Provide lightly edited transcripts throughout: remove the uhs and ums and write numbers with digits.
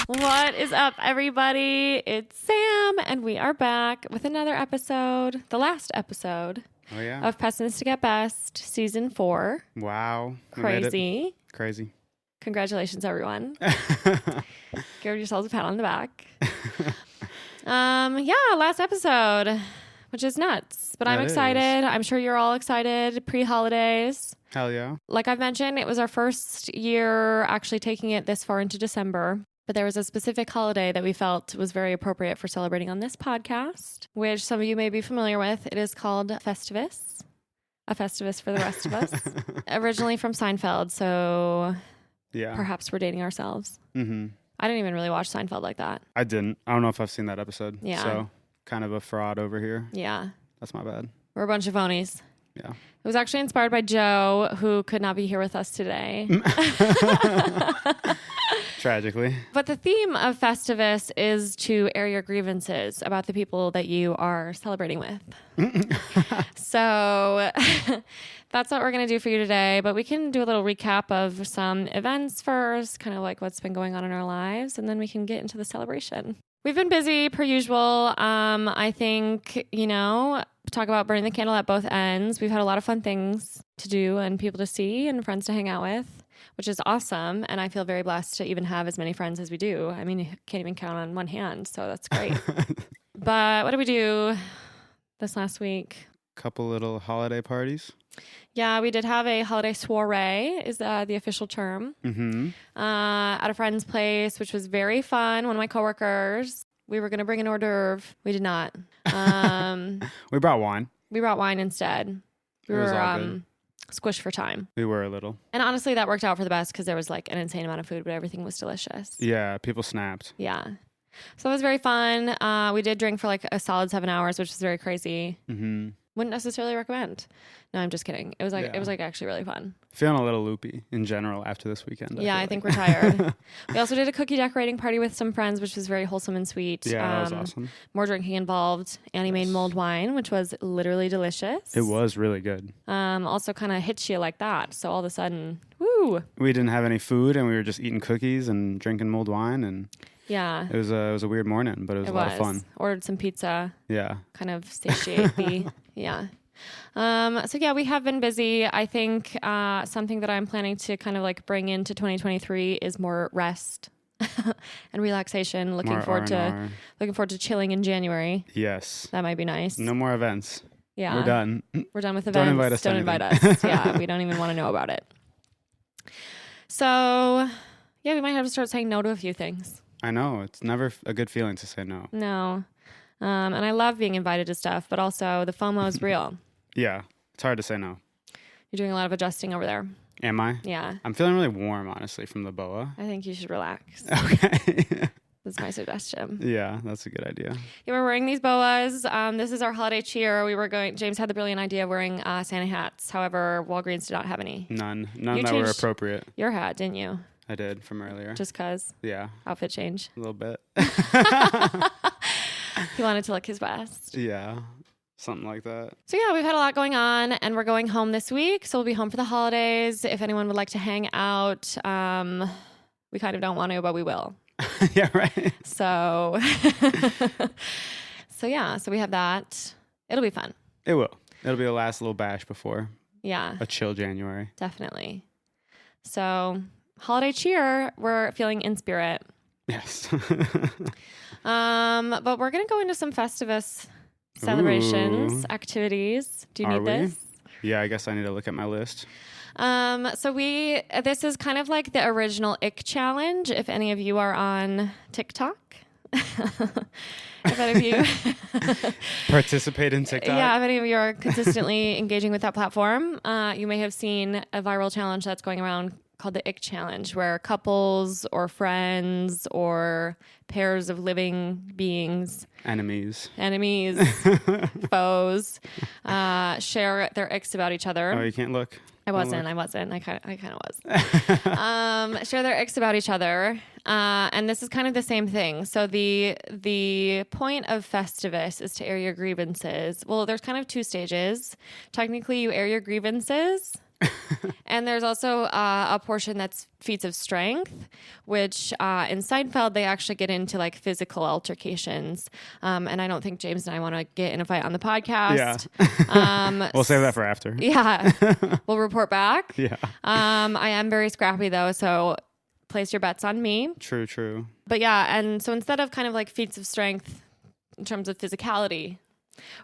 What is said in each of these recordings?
What is up, everybody? It's Sam, and we are back with another episode, the last episode of Pessimistic at Best, Season 4. Wow. Crazy. Crazy. Congratulations, everyone. Give yourselves a pat on the back. Last episode, which is nuts, but I'm excited. I'm sure you're all excited pre-holidays. Hell yeah. Like I've mentioned, it was our first year actually taking it this far into December. But there was a specific holiday that we felt was very appropriate for celebrating on this podcast, which some of you may be familiar with. It is called Festivus. A Festivus for the rest of us. Originally from Seinfeld, so perhaps we're dating ourselves. Mm-hmm. I didn't even really watch Seinfeld like that. I didn't. I don't know if I've seen that episode. Yeah. So kind of a fraud over here. Yeah. That's my bad. We're a bunch of phonies. Yeah. It was actually inspired by Joe, who could not be here with us today. Tragically. But the theme of Festivus is to air your grievances about the people that you are celebrating with. So that's what we're going to do for you today. But we can do a little recap of some events first, kind of like what's been going on in our lives, and then we can get into the celebration. We've been busy per usual. I think, talk about burning the candle at both ends. We've had a lot of fun things to do and people to see and friends to hang out with, which is awesome. And I feel very blessed to even have as many friends as we do. I mean, you can't even count on one hand, so that's great. But what did we do this last week? Couple little holiday parties. Yeah, we did have a holiday soiree, is the official term, at a friend's place, which was very fun. One of my coworkers, we were going to bring an hors d'oeuvre. We did not. We brought wine. We brought wine instead. We were squished for time. We were a little. And honestly, that worked out for the best because there was like an insane amount of food, but everything was delicious. Yeah, people snapped. Yeah. So it was very fun. We did drink for like a solid 7 hours, which was very crazy. Mm-hmm. Wouldn't necessarily recommend. No, I'm just kidding. It was like actually really fun. Feeling a little loopy in general after this weekend. I think we're tired. We also did a cookie decorating party with some friends, which was very wholesome and sweet. Yeah, that was awesome. More drinking involved. Annie made mulled wine, which was literally delicious. It was really good. Also kind of hits you like that. So all of a sudden, woo. We didn't have any food and we were just eating cookies and drinking mulled wine and yeah. It was a weird morning, but it was a lot of fun. Ordered some pizza. Yeah. Kind of satiate the yeah. We have been busy. I think something that I'm planning to kind of like bring into 2023 is more rest and relaxation. Looking forward to chilling in January. Yes. That might be nice. No more events. Yeah. We're done. We're done with events. Don't invite us. Don't invite us. Yeah, we don't even want to know about it. So, yeah, we might have to start saying no to a few things. I know. It's never a good feeling to say no. No. And I love being invited to stuff, but also the FOMO is real. Yeah. It's hard to say no. You're doing a lot of adjusting over there. Am I? Yeah. I'm feeling really warm, honestly, from the boa. I think you should relax. Okay. That's my suggestion. Yeah, that's a good idea. Yeah, we're wearing these boas. This is our holiday cheer. James had the brilliant idea of wearing Santa hats. However, Walgreens did not have any. None that were appropriate. Your hat, didn't you? I did from earlier. Just cause? Yeah. Outfit change? A little bit. He wanted to look his best. Yeah. Something like that. So yeah, we've had a lot going on and we're going home this week. So we'll be home for the holidays. If anyone would like to hang out, we kind of don't want to, but we will. Yeah, right. So so we have that. It'll be fun. It will. It'll be the last little bash before a chill January. Definitely. So holiday cheer, we're feeling in spirit. Yes. But we're going to go into some Festivus celebrations, activities. Do you need this? Yeah, I guess I need to look at my list. This is kind of like the original ick challenge. If any of you are on TikTok, if any of you participate in TikTok. Yeah, if any of you are consistently engaging with that platform, you may have seen a viral challenge that's going around called the ick challenge, where couples or friends or pairs of living beings, enemies, foes, share their icks about each other. Oh, you can't look. I wasn't. I kind of was. Share their icks about each other And this is kind of the same thing. So the point of Festivus is to air your grievances. Well, there's kind of two stages. Technically, you air your grievances. And there's also a portion that's feats of strength, which in Seinfeld, they actually get into like physical altercations. And I don't think James and I want to get in a fight on the podcast. Yeah. We'll save that for after. Yeah. We'll report back. Yeah. I am very scrappy though, so place your bets on me. True. But yeah, and so instead of kind of like feats of strength in terms of physicality,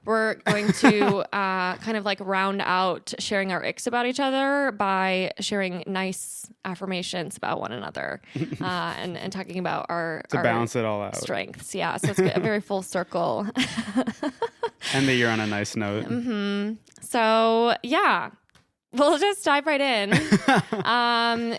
we're going to kind of like round out sharing our icks about each other by sharing nice affirmations about one another and talking about our balance it all out strengths. Yeah, so it's a very full circle. And that you're on a nice note. Mm-hmm. So yeah. We'll just dive right in. I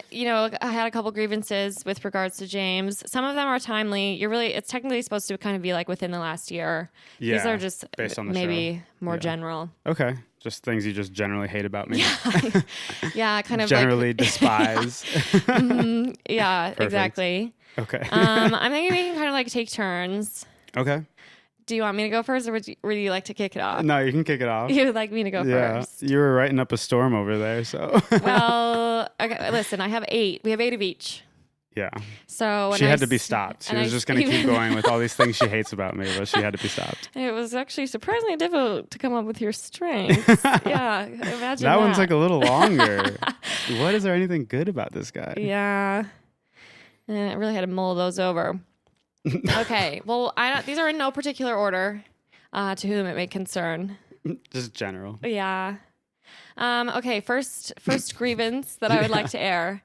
had a couple grievances with regards to James. Some of them are timely. It's technically supposed to kind of be like within the last year. Yeah, these are just based on the maybe show. More general. Okay. Just things you just generally hate about me. Yeah, kind of generally despise. Mm-hmm. Yeah, Perfect. Exactly. Okay. I'm thinking we can kind of like take turns. Okay. Do you want me to go first, or would you like to kick it off? No, you can kick it off. You would like me to go first? You were writing up a storm over there, so. Well, okay, listen, I have 8. We have 8 of each. Yeah. So she had to be stopped. She was just going to keep going with all these things she hates about me, but she had to be stopped. It was actually surprisingly difficult to come up with your strengths. Yeah, imagine that. That one took a little longer. What is there anything good about this guy? Yeah. And I really had to mull those over. Okay. Well, these are in no particular order to whom it may concern. Just general. Yeah. Okay. First grievance that I would like to air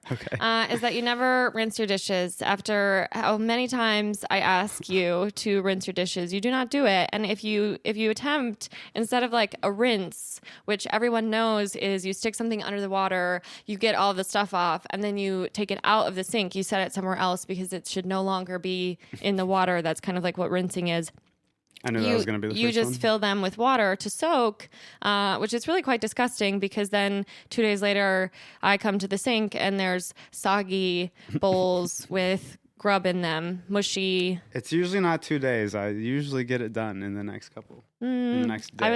is that you never rinse your dishes. After how many times I ask you to rinse your dishes, you do not do it. And if you attempt, instead of like a rinse, which everyone knows is you stick something under the water, you get all the stuff off, and then you take it out of the sink, you set it somewhere else because it should no longer be in the water. That's kind of like what rinsing is. I knew that was going to be the first You just one. fill them with water to soak, which is really quite disgusting because then 2 days later I come to the sink and there's soggy bowls with grub in them, mushy. It's usually not 2 days. I usually get it done in the next couple. In the next day. I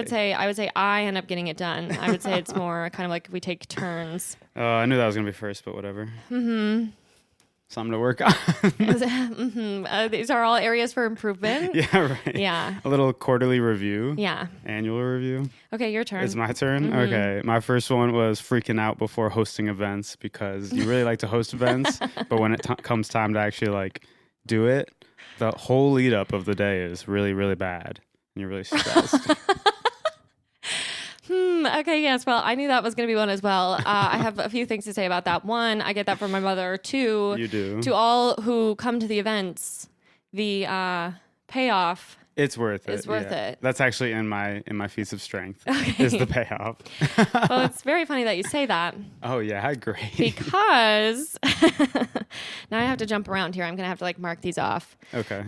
would say I end up getting it done. I would say it's more kind of like we take turns. I knew that was going to be first, but whatever. Mm-hmm. Something to work on. These are all areas for improvement. Yeah, right. Yeah. A little quarterly review. Yeah. Annual review. Okay, your turn. It's my turn? Mm-hmm. Okay. My first one was freaking out before hosting events because you really like to host events, but when it comes time to actually like do it, the whole lead up of the day is really, really bad. And you're really stressed. Okay, yes. Well, I knew that was going to be one as well. I have a few things to say about that. One, I get that from my mother. Two, you do. To all who come to the events, the payoff. It's worth it. It's worth it. That's actually in my feats of strength. Okay. Is the payoff. Well, it's very funny that you say that. Oh yeah, great. Because now I have to jump around here. I'm gonna have to like mark these off. Okay.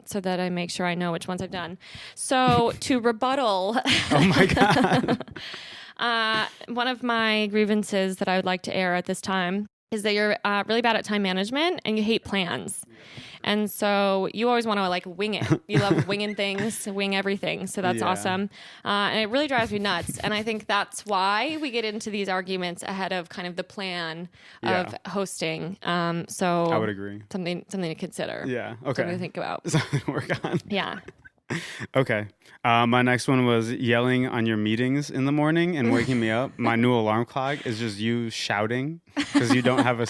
So that I make sure I know which ones I've done. So to rebuttal. Oh my God. One of my grievances that I would like to air at this time is that you're really bad at time management and you hate plans. And so you always want to like wing it. You love winging things, wing everything. So that's awesome. And it really drives me nuts. And I think that's why we get into these arguments ahead of kind of the plan of hosting. So I would agree. Something to consider. Yeah. Okay. Something to think about. Something to work on. Yeah. Okay. My next one was yelling on your meetings in the morning and waking me up. My new alarm clock is just you shouting because you don't have a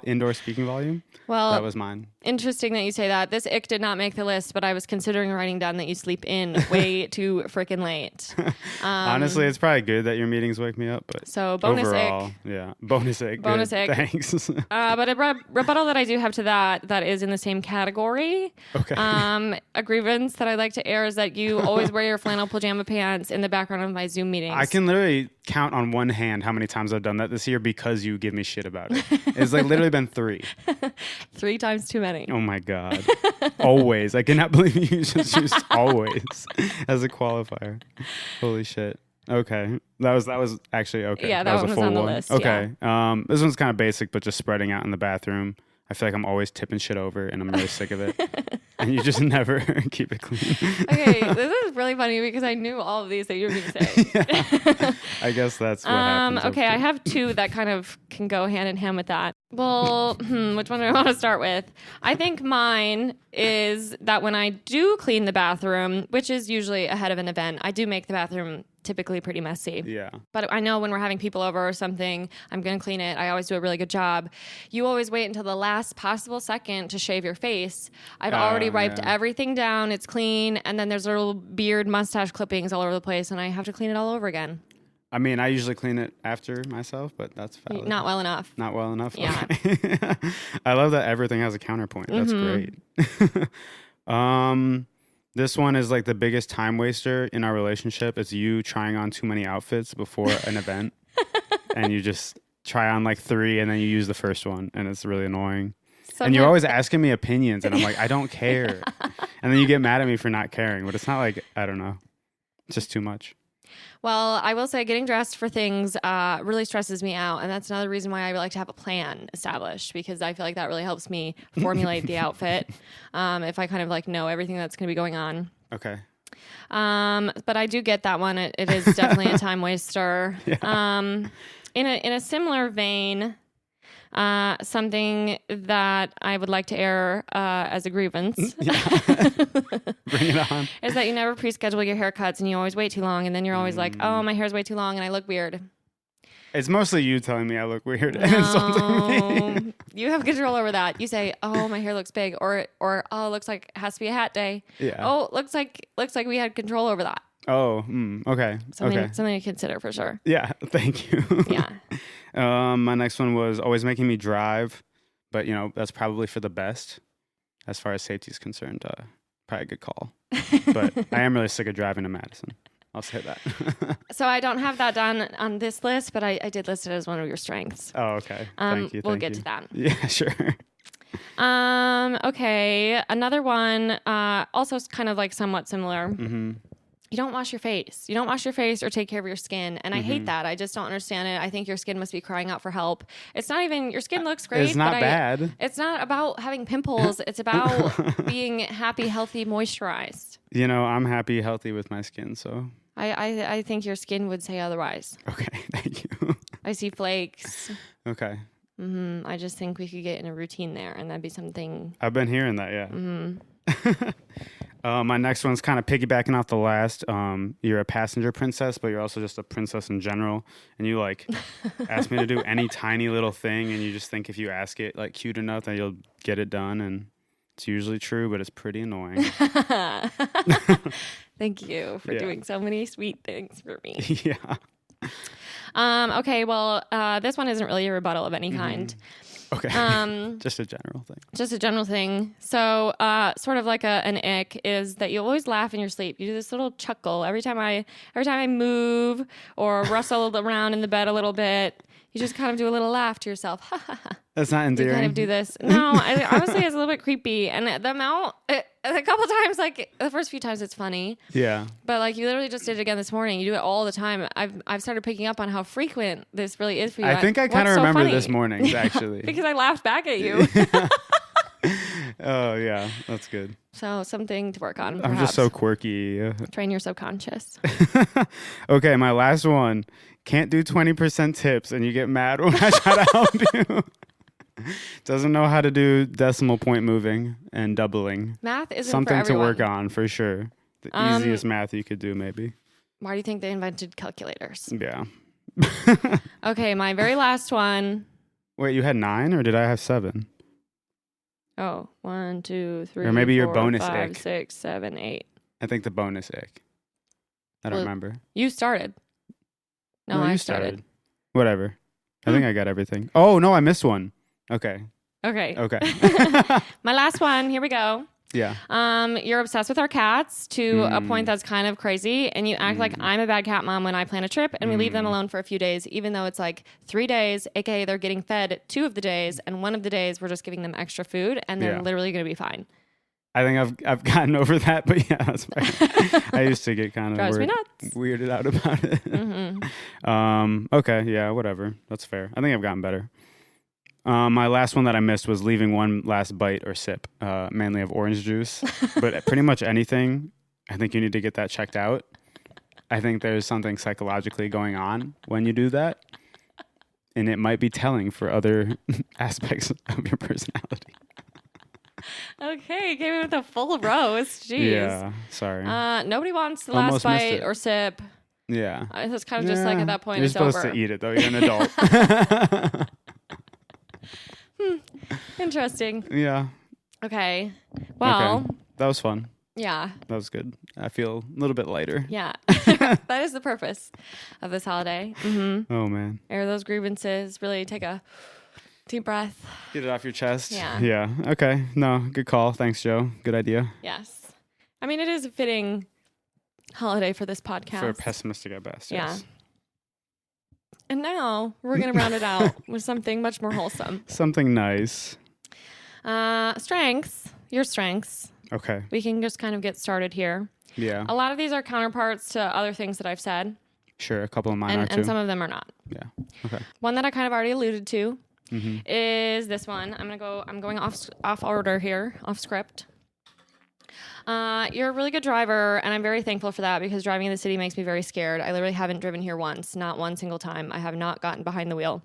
indoor speaking volume. Well, that was mine. Interesting that you say that. This ick did not make the list, but I was considering writing down that you sleep in way too freaking late. Honestly, it's probably good that your meetings wake me up, but so bonus overall, ick. Yeah, bonus ick. Bonus good. ick. Thanks. But a rebuttal that I do have to that is in the same category. Okay. A grievance that I like to air is that you always wear your flannel pajama pants in the background of my Zoom meetings. I can literally count on one hand how many times I've done that this year because you give me shit about it. It's like literally been 3. 3 times too many. Oh my God. Always. I cannot believe you just used always as a qualifier. Holy shit. Okay. That was actually okay. Yeah, that was one a was full on the one. list. Okay. This one's kind of basic, but just spreading out in the bathroom. I feel like I'm always tipping shit over and I'm really sick of it. And you just never keep it clean. Okay, this is really funny because I knew all of these that you were going to say. Yeah. I guess that's what happens. Okay, I have two that kind of can go hand in hand with that. Well, which one do I want to start with? I think mine is that when I do clean the bathroom, which is usually ahead of an event, I do make the bathroom typically pretty messy. Yeah. But I know when we're having people over or something, I'm going to clean it. I always do a really good job. You always wait until the last possible second to shave your face. I've already wiped everything down. It's clean. And then there's little beard mustache clippings all over the place, and I have to clean it all over again. I mean, I usually clean it after myself, but that's valid. Not well enough. Not well enough? Yeah. Okay. I love that everything has a counterpoint. That's great. This one is like the biggest time waster in our relationship. It's you trying on too many outfits before an event. And you just try on like 3 and then you use the first one. And it's really annoying. And you're always asking me opinions. And I'm like, I don't care. And then you get mad at me for not caring. But it's not like, I don't know. It's just too much. Well, I will say getting dressed for things really stresses me out. And that's another reason why I like to have a plan established, because I feel like that really helps me formulate the outfit if I kind of like know everything that's going to be going on. Okay. But I do get that one. It is definitely a time waster. Yeah. In a similar vein, something that I would like to air as a grievance Bring it on. is that you never pre-schedule your haircuts and you always wait too long, and then you're always like, oh, my hair's way too long and I look weird. It's mostly you telling me I look weird. No, you have control over that. You say, oh, my hair looks big, or oh, it looks like it has to be a hat day. Yeah. Oh, looks like we had control over that. Oh, okay. Something to consider for sure. Yeah, thank you. Yeah. My next one was always making me drive, but that's probably for the best as far as safety is concerned. Probably a good call, but I am really sick of driving to Madison. I'll say that. So I don't have that done on this list, but I did list it as one of your strengths. Oh, okay. Thank you. We'll get to that. Yeah, sure. Okay. Another one, also kind of like somewhat similar. Mm-hmm. You don't wash your face. You don't wash your face or take care of your skin. And I hate that. I just don't understand it. I think your skin must be crying out for help. It's not even, your skin looks great. It's not bad. It's not about having pimples. It's about being happy, healthy, moisturized. I'm happy, healthy with my skin, so. I think your skin would say otherwise. Okay, thank you. I see flakes. Okay. Mm-hmm. I just think we could get in a routine there, and that'd be something. I've been hearing that, yeah. Mm-hmm. My next one's kind of piggybacking off the last. You're a passenger princess, but you're also just a princess in general. And you ask me to do any tiny little thing, and you just think if you ask it cute enough, that you'll get it done. And it's usually true, but it's pretty annoying. Thank you for doing so many sweet things for me. Yeah. Okay, well, this one isn't really a rebuttal of any kind. Okay. Just a general thing. Just a general thing. So, sort of like an ick is that you always laugh in your sleep. You do this little chuckle every time I move or rustle around in the bed a little bit. You just kind of do a little laugh to yourself. That's not endearing. You kind of do this. No, honestly, it's a little bit creepy. And the amount, a couple times, the first few times, it's funny. Yeah. But you literally just did it again this morning. You do it all the time. I've started picking up on how frequent this really is for you. I think I kind of remember this morning, actually. Because I laughed back at you. Oh, yeah. That's good. So something to work on, perhaps. I'm just so quirky. Train your subconscious. Okay, my last one. Can't do 20% tips, and you get mad when I try to help you. Doesn't know how to do decimal point moving and doubling. Math isn't something for everyone. To work on, for sure. The easiest math you could do, maybe. Why do you think they invented calculators? Yeah. Okay, my very last one. Wait, you had 9, or did I have 7? Oh, 1, 2, 3, or maybe 4, your bonus 5, ick. 6, 7, 8. I think the bonus ick. I don't remember. You started. No, I started. Whatever. I think I got everything. Oh, no, I missed one. Okay. Okay. Okay. My last one. Here we go. Yeah. You're obsessed with our cats to a point that's kind of crazy, and you act like I'm a bad cat mom when I plan a trip, and we leave them alone for a few days, even though it's 3 days, aka they're getting fed 2 of the days, and 1 of the days we're just giving them extra food, and they're literally going to be fine. I think I've gotten over that, but yeah, that's fine. I used to get kind of weirded out about it. Mm-hmm. Okay, yeah, whatever. That's fair. I think I've gotten better. My last one that I missed was leaving one last bite or sip, mainly of orange juice. But pretty much anything, I think you need to get that checked out. I think there's something psychologically going on when you do that. And it might be telling for other aspects of your personality. Okay, came in with a full roast. Jeez. Yeah, sorry. Nobody wants the Almost last missed bite it. or sip. Yeah. It's kind of just like at that point You're it's supposed over. to eat it, though. You're an adult. Interesting. Yeah. Okay. Well, Okay. That was fun. yeah. That was good. I feel a little bit lighter. Yeah. That is the purpose of this holiday. Mm-hmm. Oh, man. Air those grievances. Really take a deep breath. Get it off your chest. Yeah. Yeah. Okay. No, good call. Thanks, Joe. Good idea. Yes. I mean, it is a fitting holiday for this podcast. For pessimistic at best. Yeah. Yes. And now we're going to round it out with something much more wholesome. Something nice. Strengths. Your strengths. Okay. We can just kind of get started here. Yeah. A lot of these are counterparts to other things that I've said. Sure. A couple of mine are too. And some of them are not. Yeah. Okay. One that I kind of already alluded to Mm-hmm. is this one. I'm going off order here, off script. You're a really good driver, and I'm very thankful for that because driving in the city makes me very scared. I literally haven't driven here once, not one single time. I have not gotten behind the wheel.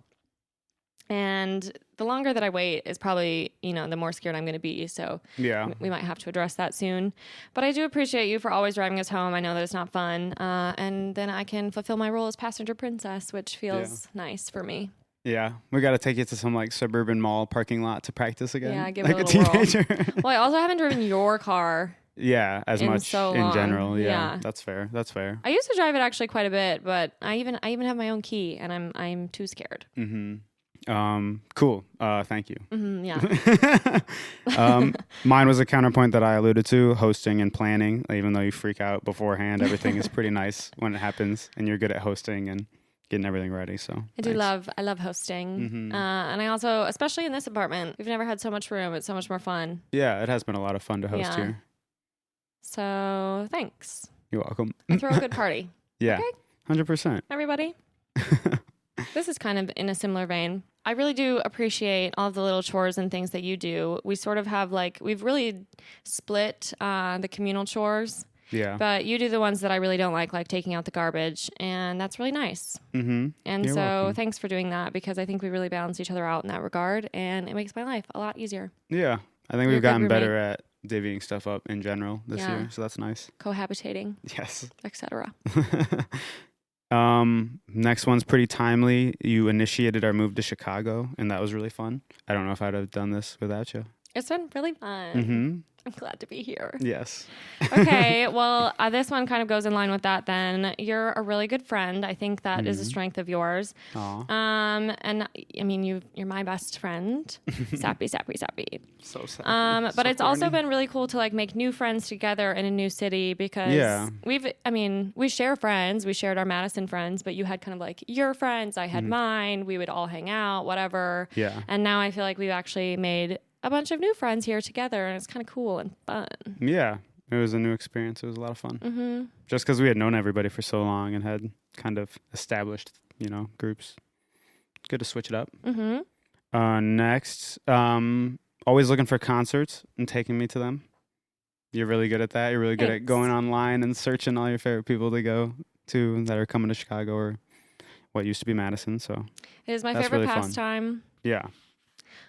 And the longer that I wait is probably, the more scared I'm going to be. So Yeah. we might have to address that soon. But I do appreciate you for always driving us home. I know that it's not fun. And then I can fulfill my role as passenger princess, which feels nice for me. Yeah. We got to take you to some suburban mall parking lot to practice again. Yeah, give like it a little teenager. Well, I also haven't driven your car. Yeah, as In much so in long. general. Yeah, Yeah. That's fair. That's fair. I used to drive it actually quite a bit, but I even have my own key, and I'm too scared. Mm-hmm. Cool. Thank you. Mm-hmm, yeah. Mine was a counterpoint that I alluded to, hosting and planning. Even though you freak out beforehand, everything is pretty nice when it happens, and you're good at hosting and getting everything ready. So I love hosting. Mm-hmm. And I also, especially in this apartment, we've never had so much room. It's so much more fun. Yeah, it has been a lot of fun to host here. So thanks. You're welcome. Throw a good party. Yeah, Okay. 100%. Everybody. This is kind of in a similar vein. I really do appreciate all of the little chores and things that you do. We sort of have we've really split the communal chores. Yeah. But you do the ones that I really don't like taking out the garbage. And that's really nice. Mm-hmm. And You're so welcome. thanks for doing that because I think we really balance each other out in that regard. And it makes my life a lot easier. Yeah, I think You're a we've good gotten roommate. better at divvying stuff up in general this Yeah. year, so that's nice. Cohabitating, Yes. etc. Next one's pretty timely. You initiated our move to Chicago, and that was really fun. I don't know if I'd have done this without you. It's been really fun. Mm-hmm. I'm glad to be here. Yes. Okay, well, this one kind of goes in line with that then. You're a really good friend. I think that is a strength of yours. Aw. And I mean, you're my best friend. Sappy. So sad. But it's also been really cool to make new friends together in a new city because we share friends. We shared our Madison friends, but you had kind of your friends. I had mine. We would all hang out, whatever. Yeah. And now I feel like we've actually made a bunch of new friends here together, and it's kind of cool and fun. Yeah. It was a new experience. It was a lot of fun. Mm-hmm. Just because we had known everybody for so long and had kind of established, groups. Good to switch it up. Mm-hmm. Next, always looking for concerts and taking me to them. You're really good at that. You're really good at going online and searching all your favorite people to go to that are coming to Chicago or what used to be Madison. So It is my that's favorite really fun. pastime. Yeah.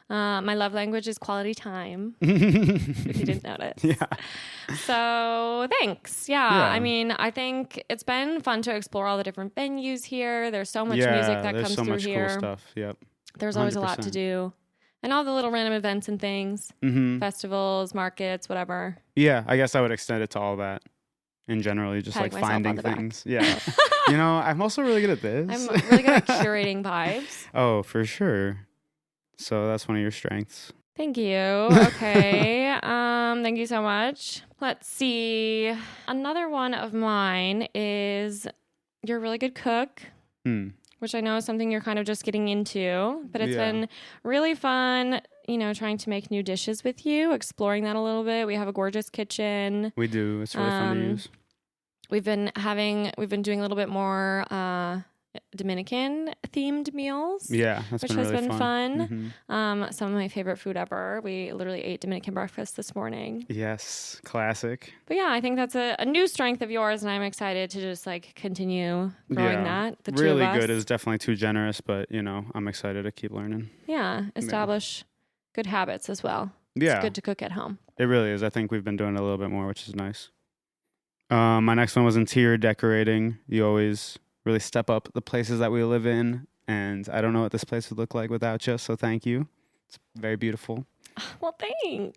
My love language is quality time, if you didn't notice. Yeah. So thanks. Yeah. I mean, I think it's been fun to explore all the different venues here. There's so much music that there's comes so through much here. cool stuff. Yep. There's always a lot to 100%. do. And all the little random events and things, festivals, markets, whatever. Yeah, I guess I would extend it to all that. In general, you just Patting myself on finding the back. things. Yeah. I'm also really good at this. I'm really good at curating vibes. Oh, for sure. So that's one of your strengths. Thank you. Okay. Thank you so much. Let's see. Another one of mine is you're a really good cook, which I know is something you're kind of just getting into, but it's been really fun, trying to make new dishes with you, exploring that a little bit. We have a gorgeous kitchen. We do. It's really fun to use. We've been doing a little bit more Dominican themed meals. Yeah, that's which been has really been fun. fun. Some of my favorite food ever. We literally ate Dominican breakfast this morning. Yes, classic. But yeah, I think that's a new strength of yours, and I'm excited to just like continue growing that. The really two of us. good is definitely too generous, but I'm excited to keep learning. Yeah, establish good habits as well. Yeah, it's good to cook at home. It really is. I think we've been doing it a little bit more, which is nice. My next one was interior decorating. You always really step up the places that we live in, and I don't know what this place would look like without you, so thank you. It's very beautiful. Well, thanks.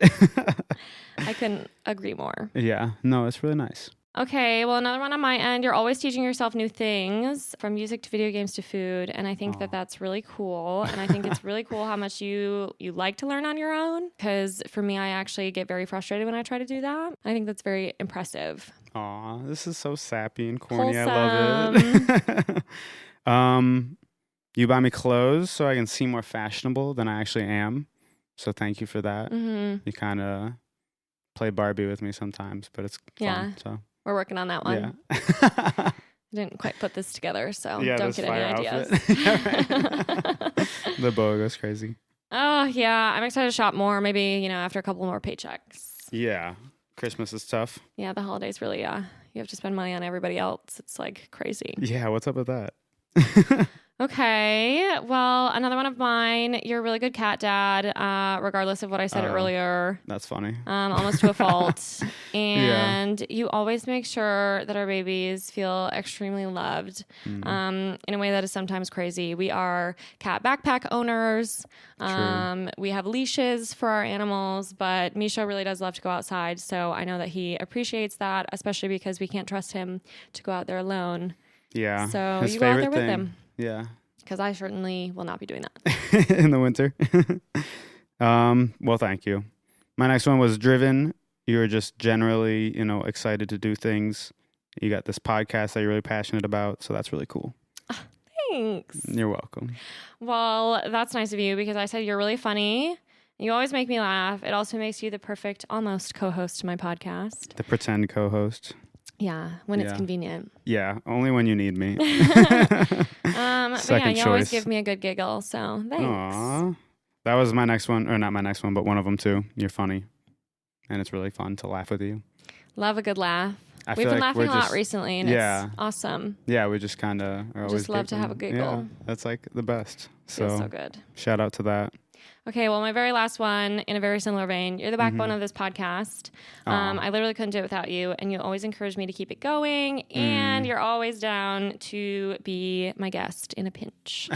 I couldn't agree more. Yeah, no, it's really nice. Okay, well, another one on my end. You're always teaching yourself new things, from music to video games to food, and I think that that's really cool. And I think it's really cool how much you like to learn on your own, because for me, I actually get very frustrated when I try to do that. I think that's very impressive. Aw, this is so sappy and corny. Wholesome. I love it. You buy me clothes so I can seem more fashionable than I actually am. So thank you for that. Mm-hmm. You kind of play Barbie with me sometimes, but it's fun. So. We're working on that one. Yeah. I didn't quite put this together, so don't get any ideas. The boa goes crazy. Oh, yeah. I'm excited to shop more, maybe, after a couple more paychecks. Yeah. Christmas is tough. Yeah, the holidays really, you have to spend money on everybody else. It's like crazy. Yeah, what's up with that? Okay, well, another one of mine. You're a really good cat dad, regardless of what I said earlier. That's funny. Almost to a fault. And you always make sure that our babies feel extremely loved in a way that is sometimes crazy. We are cat backpack owners. We have leashes for our animals, but Misha really does love to go outside. So I know that he appreciates that, especially because we can't trust him to go out there alone. Yeah. So his you go out there favorite with him. Yeah. Because I certainly will not be doing that. In the winter. Well, thank you. My next one was driven. You were just generally, excited to do things. You got this podcast that you're really passionate about. So that's really cool. Thanks. You're welcome. Well, that's nice of you because I said you're really funny. You always make me laugh. It also makes you the perfect almost co-host to my podcast. The pretend co-host. Yeah, when it's convenient. Yeah, only when you need me. But yeah, you always choice. give me a good giggle, so thanks. Aww. That was my next one, or not my next one, but one of them too. You're funny, and it's really fun to laugh with you. Love a good laugh. We've been like laughing a lot recently, and it's awesome. Yeah, we just kind of are always just love to have a giggle. Yeah, that's like the best. Feels so good. Shout out to that. Okay, well, my very last one, in a very similar vein, you're the backbone of this podcast. I literally couldn't do it without you, and you always encourage me to keep it going, and you're always down to be my guest in a pinch.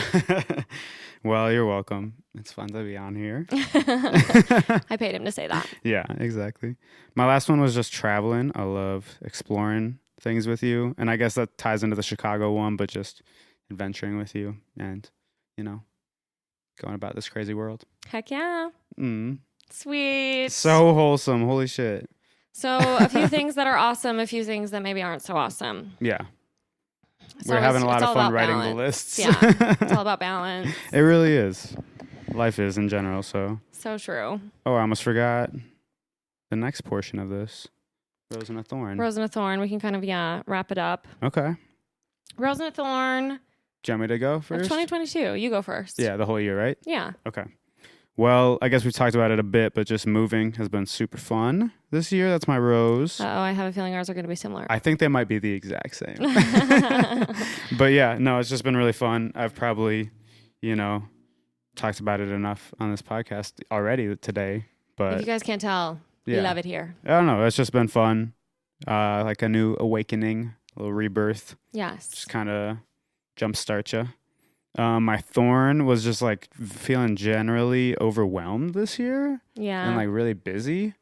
Well, you're welcome. It's fun to be on here. I paid him to say that. Yeah, exactly. My last one was just traveling. I love exploring things with you, and I guess that ties into the Chicago one, but just adventuring with you and, going about this crazy world. Heck yeah. Sweet. So wholesome. Holy shit. So a few things that are awesome, a few things that maybe aren't so awesome. Yeah. We're having a lot of fun writing the lists. Yeah. It's all about balance. It really is. Life is in general, so. So true. Oh, I almost forgot the next portion of this. Rose and a Thorn. Rose and a Thorn. We can kind of, wrap it up. Okay. Rose and a Thorn. Do you want me to go first? 2022. You go first. Yeah, the whole year, right? Yeah. Okay. Well, I guess we've talked about it a bit, but just moving has been super fun this year. That's my rose. Uh-oh, I have a feeling ours are going to be similar. I think they might be the exact same. But yeah, no, it's just been really fun. I've probably, talked about it enough on this podcast already today. But if you guys can't tell, we love it here. I don't know. It's just been fun. Like a new awakening, a little rebirth. Yes. Just kind of jumpstart you. My thorn was just like feeling generally overwhelmed this year. Yeah. And like really busy.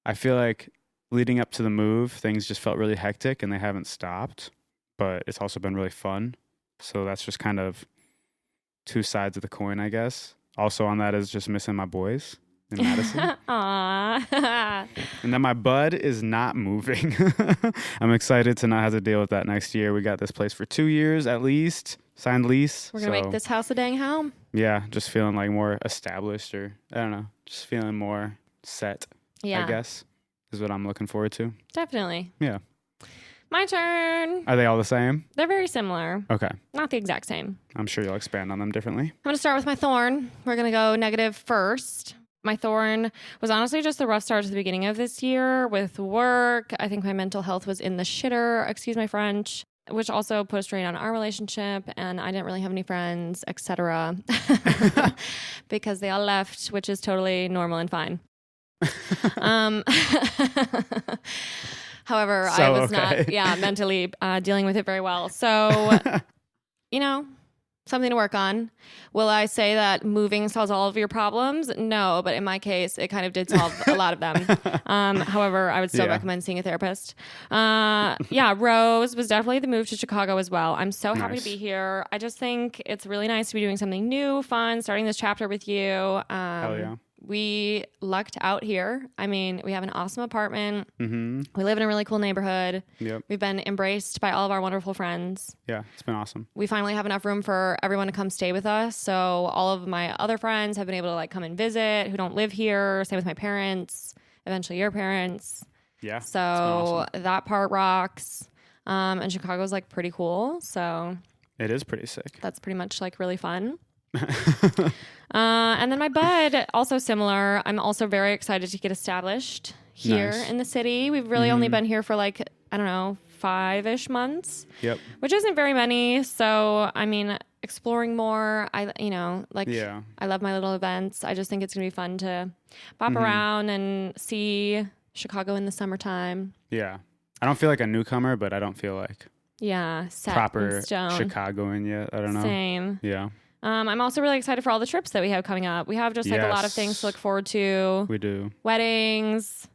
I feel like leading up to the move, things just felt really hectic and they haven't stopped. But it's also been really fun. So that's just kind of two sides of the coin, I guess. Also on that is just missing my boys in Madison. Aww. And then my bud is not moving. I'm excited to not have to deal with that next year. We got this place for 2 years at least. Signed lease. We're going to make this house a dang home. Yeah, just feeling like more established or, I don't know, just feeling more set, I guess, is what I'm looking forward to. Definitely. Yeah. My turn. Are they all the same? They're very similar. Okay. Not the exact same. I'm sure you'll expand on them differently. I'm going to start with my thorn. We're going to go negative first. My thorn was honestly just the rough start to the beginning of this year with work. I think my mental health was in the shitter, excuse my French, which also put a strain on our relationship. And I didn't really have any friends, etc. because they all left, which is totally normal and fine. However, I was not mentally dealing with it very well. So, something to work on. Will I say that moving solves all of your problems? No, but in my case, it kind of did solve a lot of them. However, I would still recommend seeing a therapist. Rose was definitely the move to Chicago as well. I'm so happy to be here. I just think it's really nice to be doing something new, fun, starting this chapter with you. Hell yeah. We lucked out here. I mean, we have an awesome apartment. Mm-hmm. We live in a really cool neighborhood. Yep. We've been embraced by all of our wonderful friends. Yeah, it's been awesome. We finally have enough room for everyone to come stay with us. So all of my other friends have been able to come and visit who don't live here. Same with my parents, eventually your parents. Yeah. So awesome. That part rocks. And Chicago's pretty cool. So it is pretty sick. That's pretty much really fun. And then my bud, also similar. I'm also very excited to get established here in the city. We've really only been here for 5-ish months. Yep. Which isn't very many. So, I mean, exploring more. I love my little events. I just think it's going to be fun to bop around and see Chicago in the summertime. Yeah. I don't feel like a newcomer, but I don't feel like set proper in stone. Chicagoan yet. I don't know. Same. Yeah. I'm also really excited for all the trips that we have coming up. We have just a lot of things to look forward to. We do. Weddings.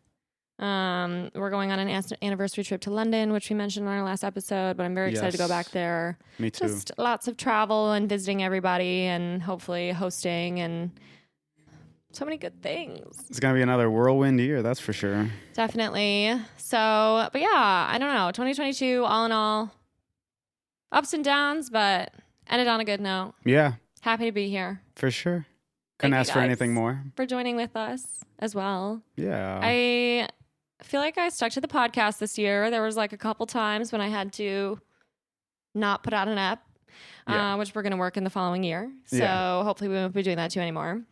We're going on an anniversary trip to London, which we mentioned on our last episode, but I'm very excited to go back there. Me too. Just lots of travel and visiting everybody and hopefully hosting and so many good things. It's going to be another whirlwind year, that's for sure. Definitely. So, but yeah, I don't know. 2022, all in all, ups and downs, but ended on a good note. Yeah. Happy to be here. For sure. Couldn't ask for anything more. For joining with us as well. Yeah. I feel like I stuck to the podcast this year. There was a couple times when I had to not put out an ep, which we're going to work in the following year. So hopefully we won't be doing that too anymore.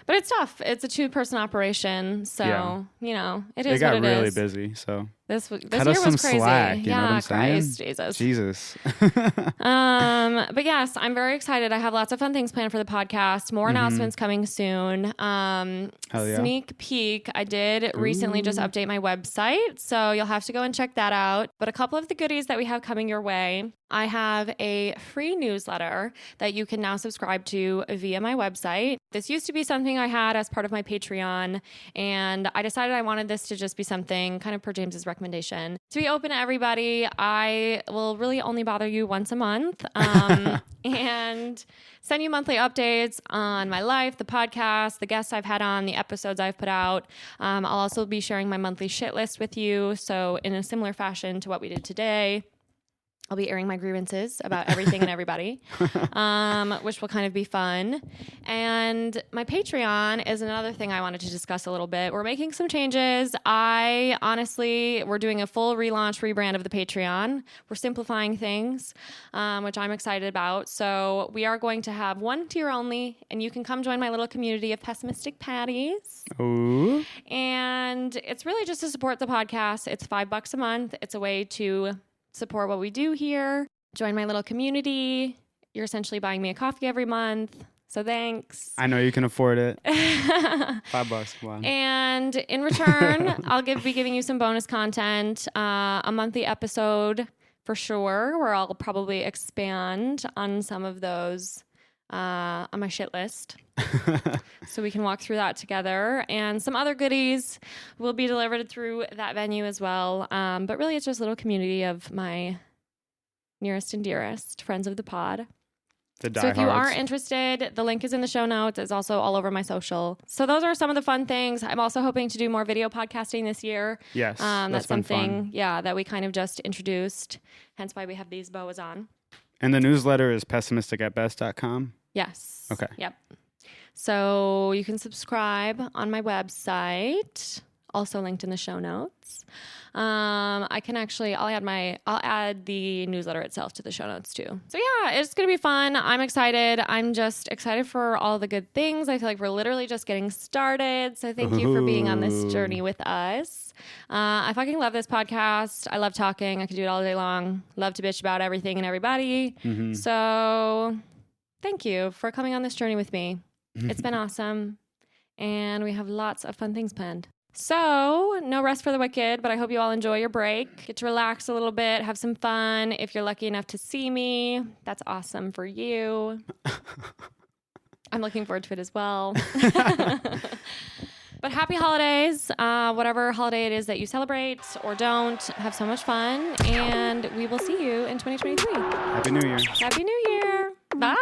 But it's tough. It's a 2-person operation. So, it is what it is. It got really busy. So this year cut was us some crazy. slack, you know what I'm saying? Christ, Jesus. But yes, I'm very excited. I have lots of fun things planned for the podcast. More announcements coming soon. Hell yeah. Sneak peek. I did recently just update my website, so you'll have to go and check that out. But a couple of the goodies that we have coming your way. I have a free newsletter that you can now subscribe to via my website. This used to be something I had as part of my Patreon, and I decided I wanted this to just be something kind of per James's recommendation to be open to everybody. I will really only bother you once a month and send you monthly updates on my life, the podcast, the guests I've had on, the episodes I've put out. I'll also be sharing my monthly shit list with you. So in a similar fashion to what we did today, I'll be airing my grievances about everything and everybody, which will kind of be fun. And my Patreon is another thing I wanted to discuss a little bit. We're making some changes. We're doing a full relaunch, rebrand of the Patreon. We're simplifying things, which I'm excited about. So we are going to have one tier only, and you can come join my little community of pessimistic patties. Ooh. And it's really just to support the podcast. It's $5 a month. It's a way to support what we do here. Join my little community. You're essentially buying me a coffee every month. So thanks. I know you can afford it. $5. Wow. And in return, I'll be giving you some bonus content, a monthly episode for sure, where I'll probably expand on some of those on my shit list. So we can walk through that together, and some other goodies will be delivered through that venue as well. But really it's just a little community of my nearest and dearest friends of the pod. So if you are interested, the link is in the show notes. It's also all over my social. So those are some of the fun things. I'm also hoping to do more video podcasting this year. Yes, that's something that we kind of just introduced, hence why we have these boas on. And the newsletter is pessimisticatbest.com? Yes. Okay. Yep. So you can subscribe on my website. also linked in the show notes. I'll add the newsletter itself to the show notes too. So yeah, it's going to be fun. I'm excited. I'm just excited for all the good things. I feel like we're literally just getting started. So thank you for being on this journey with us. I fucking love this podcast. I love talking. I could do it all day long. Love to bitch about everything and everybody. Mm-hmm. So thank you for coming on this journey with me. It's been awesome. And we have lots of fun things planned. So, no rest for the wicked, but I hope you all enjoy your break. Get to relax a little bit, have some fun. If you're lucky enough to see me, that's awesome for you. I'm looking forward to it as well. But happy holidays, whatever holiday it is that you celebrate or don't. Have so much fun, and we will see you in 2023. Happy New Year. Happy New Year. Bye.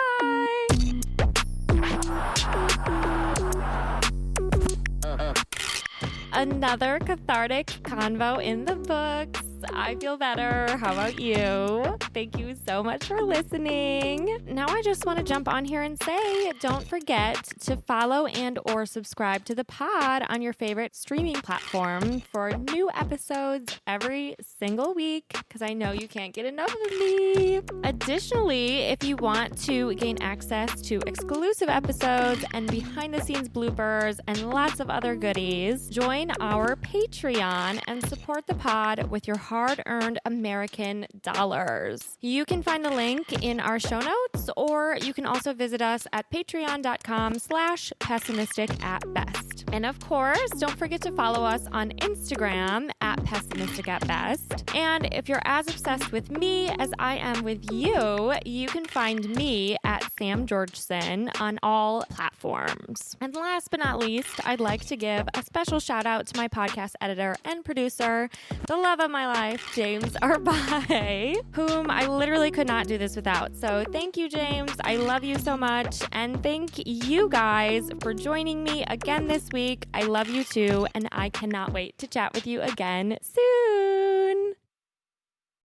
Another cathartic convo in the books. I feel better. How about you? Thank you so much for listening. Now I just want to jump on here and say, don't forget to follow and or subscribe to the pod on your favorite streaming platform for new episodes every single week, because I know you can't get enough of me. Additionally, if you want to gain access to exclusive episodes and behind the scenes bloopers and lots of other goodies, join our Patreon and support the pod with your hard-earned American dollars. You can find the link in our show notes, or you can also visit us at patreon.com/pessimistic@best. And of course, don't forget to follow us on Instagram at pessimistic@best. And if you're as obsessed with me as I am with you, you can find me at Sam Georgeson on all platforms. And last but not least, I'd like to give a special shout out to my podcast editor and producer, the love of my life, James Arbai, whom I literally could not do this without. So thank you, James. I love you so much. And thank you guys for joining me again this week. I love you too. And I cannot wait to chat with you again soon.